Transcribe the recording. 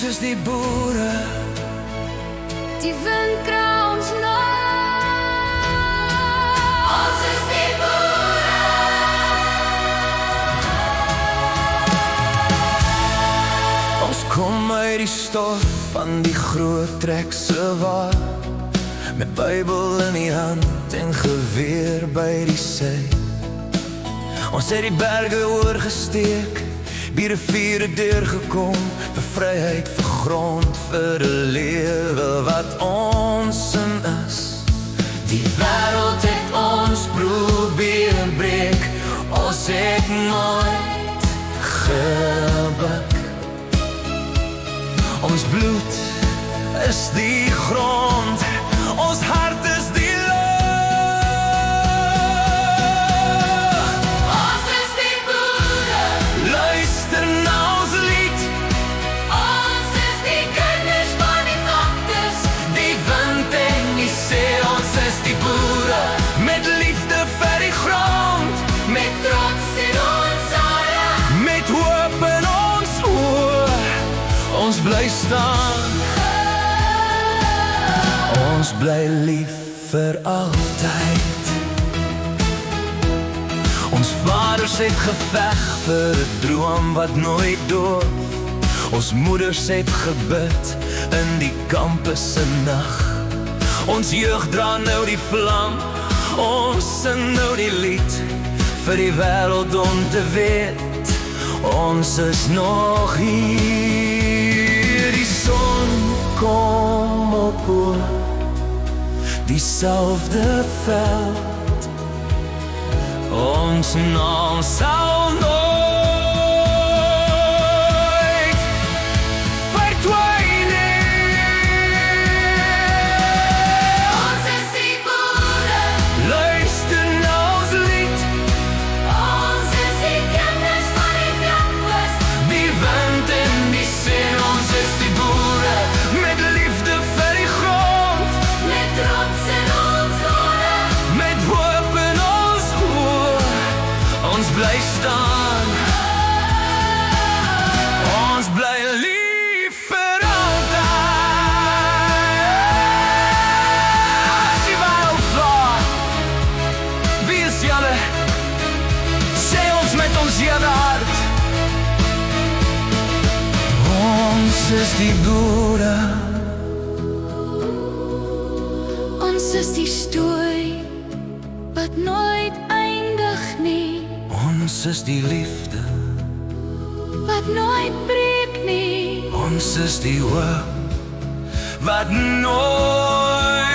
is die boere, die wind kraai ons na. Ons is die boere. ons kom uit die stof van die groot trekse waar, met Bybel in die hand en geweer by die sy. Ons het die berge oorgesteek, die riviere deurgekom, vir vryheid, vir grond, vir 'n lewe wat ons in is. Die wêreld het ons probeer breek, ons het nooit gebuk. Ons bloed is die grond, ons hart is die bly staan. Ons bly lief vir altyd. Ons vaders het geveg vir 'n droom wat nooit doof. Ons moeders het gebid in die kampe se nag. Ons jeug dra nou die vlam, ons sing nou die lied vir die wêreld om te weet, ons is nog hier. Die son kom op oor dieselfde veld, ons naam sal nooit verdwyn nie. Ons is die boere, Luister na ons lied, ons is die kinders van die vlaktes. die wind en die see, ons is die boere, met liefde vir die grond, Met trots in ons ore, met hoop in ons oë, ons bly staan, ons bly lief vir altyd. As die wêreld vla, wie is julle? Sê ons met ons hele hart, ons is die boere. ons is die stoei wat nooit eindig nie, Ons is die liefde, wat nooit breek nie. ons is die hoop wat nooit